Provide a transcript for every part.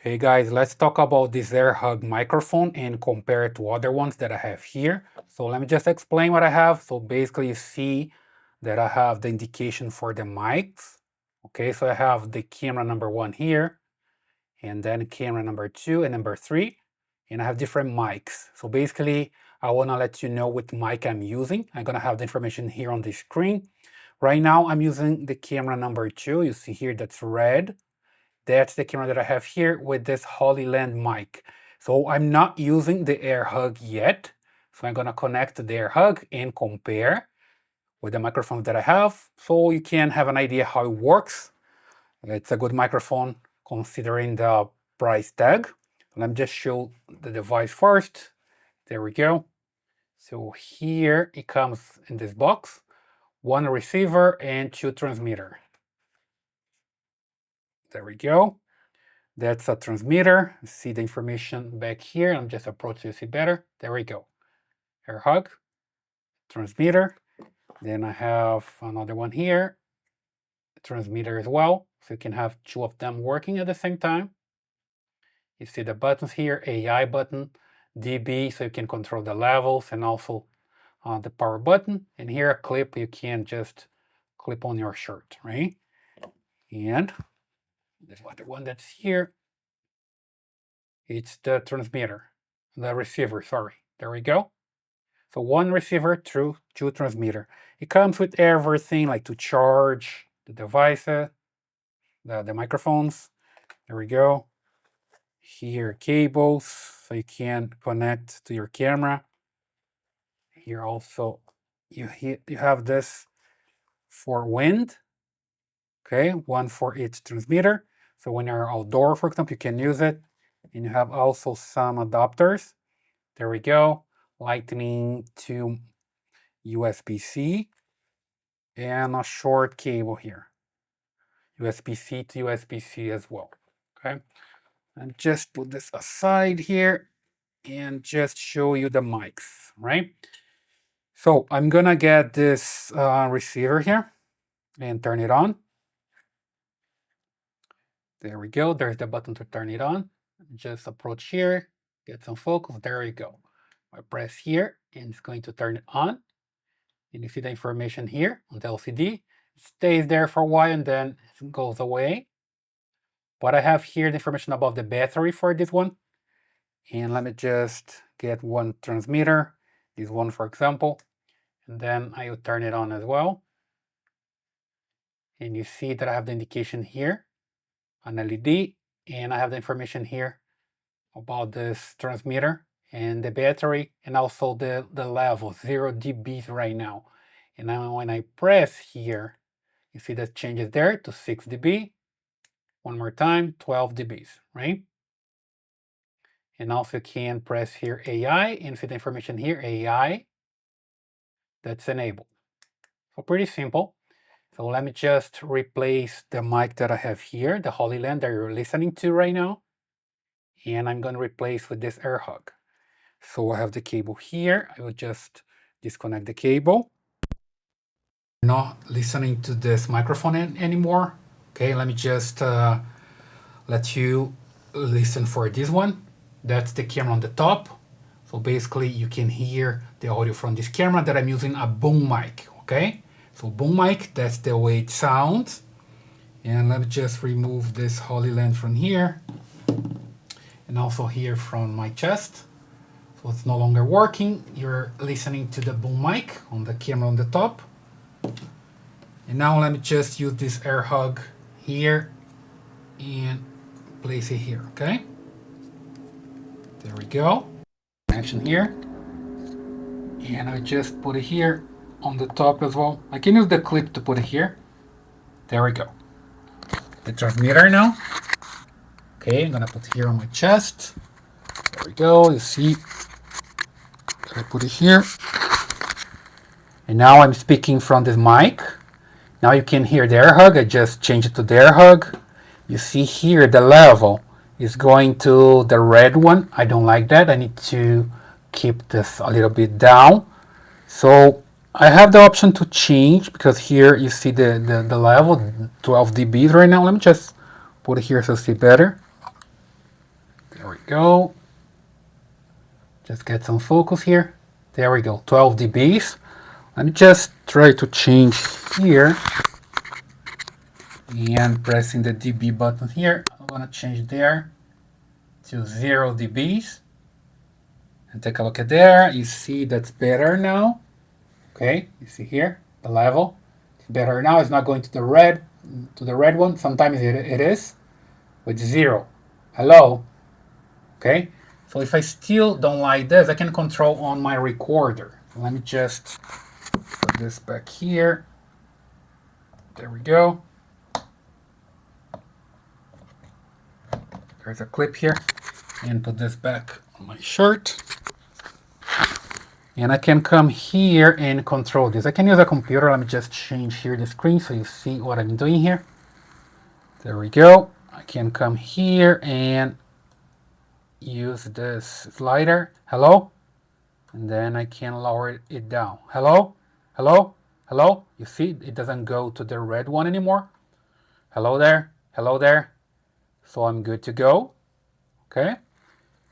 Hey guys, let's talk about this AirHug microphone and compare it to other ones that I have here. So let me just explain what I have. So basically you see that I have the indication for the mics. Okay, so I have the camera number 1 here, and then camera number 2 and number 3, and I have different mics. So basically I want to let you know what mic I'm using. I'm gonna have the information here on the screen. Right now I'm using the camera number 2. You see here that's red. That's the camera that I have here with this Hollyland mic. So I'm not using the AirHug yet. So I'm gonna connect the AirHug and compare with the microphone that I have so you can have an idea how it works. It's a good microphone considering the price tag. Let me just show the device first. There we go. So here it comes in this box, 1 receiver and 2 transmitter. There we go. That's a transmitter. See the information back here. I'm just approach to see better. There we go. AirHug, transmitter. Then I have another one here, transmitter as well. So you can have 2 of them working at the same time. You see the buttons here, AI button, dB, so you can control the levels, and also the power button. And here a clip you can just clip on your shirt, right? And this other one that's here, it's the transmitter, the receiver, sorry. There we go. So 1 receiver through 2 transmitter. It comes with everything like to charge the devices, the microphones. There we go. Here cables, so you can connect to your camera. Here also you have this for wind. Okay, 1 for each transmitter. So when you're outdoor, for example, you can use it. And you have also some adapters. There we go. Lightning to USB-C and a short cable here. USB-C to USB-C as well. Okay, and just put this aside here and just show you the mics, right? So I'm gonna get this receiver here and turn it on. There we go. There's the button to turn it on. Just approach here, get some focus. There you go. I press here and it's going to turn it on. And you see the information here on the LCD. It stays there for a while and then it goes away. But I have here the information about the battery for this one. And let me just get 1 transmitter, this one for example, and then I will turn it on as well. And you see that I have the indication here, an LED, and I have the information here about this transmitter and the battery, and also the level, 0 dB right now. And now when I press here, you see that changes there to 6 dB. One more time, 12 dBs, right? And also you can press here AI and see the information here, AI, that's enabled. So pretty simple. So let me just replace the mic that I have here, the Hollyland that you're listening to right now. And I'm gonna replace with this AirHug. So I have the cable here. I will just disconnect the cable. I'm not listening to this microphone anymore. Okay, let me just let you listen for this one. That's the camera on the top. So basically you can hear the audio from this camera that I'm using a boom mic, okay? So boom mic, that's the way it sounds. And let me just remove this Hollyland from here. And also here from my chest. So it's no longer working. You're listening to the boom mic on the camera on the top. And now let me just use this AirHug here and place it here, okay? There we go. Action here. And I just put it here on the top as well. I can use the clip to put it here. There we go. The transmitter now. Okay, I'm gonna put it here on my chest. There we go, you see. I put it here. And now I'm speaking from this mic. Now you can hear the AirHug. I just changed it to the AirHug. You see here the level is going to the red one. I don't like that. I need to keep this a little bit down. So I have the option to change because here you see the level, 12 dB right now. Let me just put it here so you see better. There we go. Just get some focus here. There we go, 12 dBs. Let me just try to change here. And pressing the dB button here, I'm gonna change there to 0 dBs. And take a look at there. You see that's better now. Okay, you see here the level. It's better now. It's not going to the red one. Sometimes it is with 0. Hello. Okay. So if I still don't like this, I can control on my recorder. Let me just put this back here. There we go. There's a clip here. And put this back on my shirt. And I can come here and control this. I can use a computer. Let me just change here the screen so you see what I'm doing here. There we go. I can come here and use this slider. Hello. And then I can lower it down. Hello. Hello. Hello. You see it doesn't go to the red one anymore. Hello there. Hello there. So I'm good to go. Okay.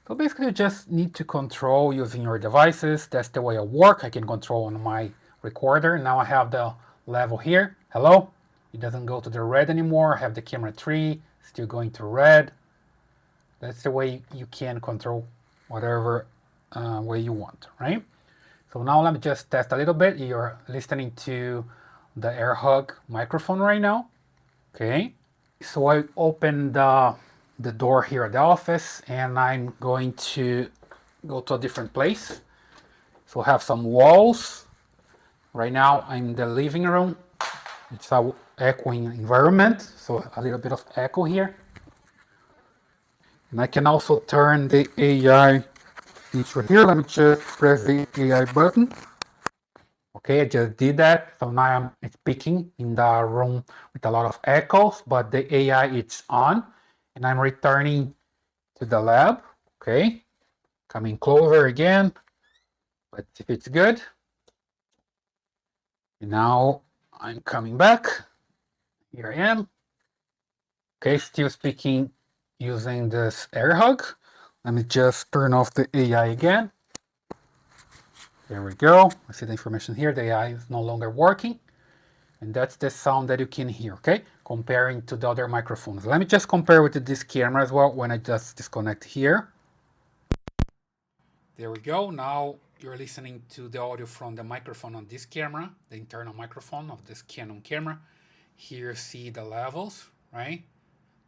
So basically you just need to control using your devices. That's the way I work. I can control on my recorder. Now I have the level here. Hello. It doesn't go to the red anymore. I have the camera 3 still going to red. That's the way you can control whatever way you want, right? So now let me just test a little bit. You're listening to the AirHug microphone right now. Okay. So I opened the door here at the office and I'm going to go to a different place. So I have some walls. Right now I'm in the living room. It's a echoing environment, so a little bit of echo here. And I can also turn the AI feature here. Let me just press the AI button. Okay, I just did that. So now I'm speaking in the room with a lot of echoes, but the AI is on. And I'm returning to the lab. Okay, coming closer again. Let's see if it's good. And now I'm coming back. Here I am. Okay, still speaking using this AirHug. Let me just turn off the AI again. There we go. I see the information here. The AI is no longer working. And that's the sound that you can hear, okay? Comparing to the other microphones. Let me just compare with this camera as well when I just disconnect here. There we go. Now you're listening to the audio from the microphone on this camera, the internal microphone of this Canon camera. Here see the levels, right?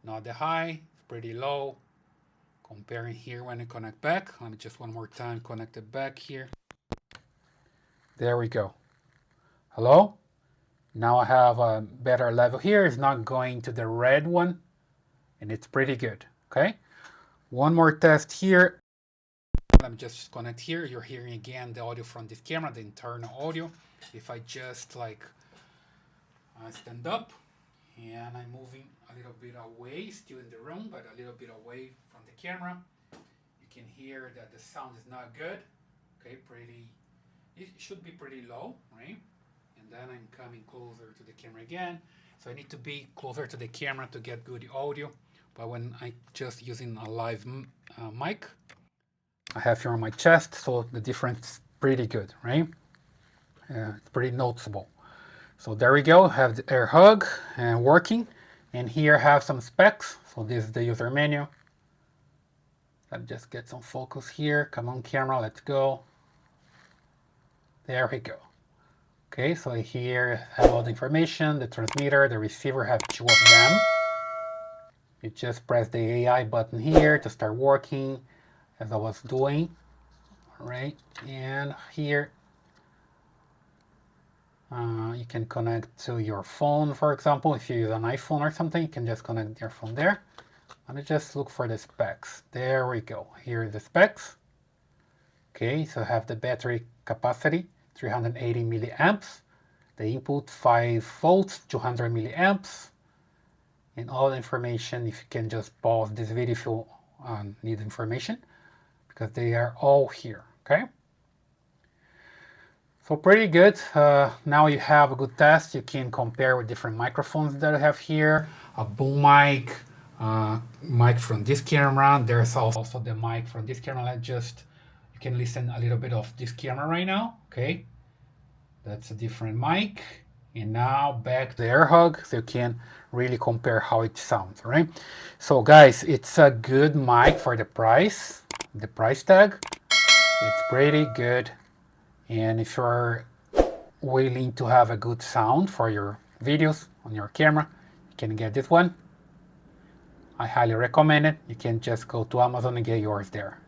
Not the high, it's pretty low. Comparing here when I connect back. Let me just one more time connect it back here. There we go. Hello? Now I have a better level here. It's not going to the red one. And it's pretty good. Okay? One more test here. Let me just connect here. You're hearing again the audio from this camera, the internal audio. If I just like stand up and I'm moving a little bit away, still in the room, but a little bit away from the camera, you can hear that the sound is not good. Okay, it should be pretty low, right? And then I'm coming closer to the camera again. So I need to be closer to the camera to get good audio. But when I just using a live mic, I have here on my chest, so the difference is pretty good, right? It's pretty noticeable. So there we go, have the AirHug working. And here I have some specs. So this is the user menu. Let's just get some focus here. Come on camera, let's go. There we go. Okay, so here I have all the information, the transmitter, the receiver, have 2 of them. You just press the AI button here to start working as I was doing. All right, and here you can connect to your phone, for example. If you use an iPhone or something, you can just connect your phone there. Let me just look for the specs. There we go. Here are the specs. Okay, so I have the battery capacity, 380 milliamps. The input 5 volts, 200 milliamps. And all the information, if you can just pause this video if you need information, because they are all here, okay? So pretty good. Now you have a good test. You can compare with different microphones that I have here, a boom mic, mic from this camera. There's also the mic from this camera. You can listen a little bit of this camera right now. Okay, that's a different mic. And now back to the AirHug, so you can really compare how it sounds, right? So guys, it's a good mic for the price tag. It's pretty good. And if you're willing to have a good sound for your videos on your camera, you can get this one. I highly recommend it. You can just go to Amazon and get yours there.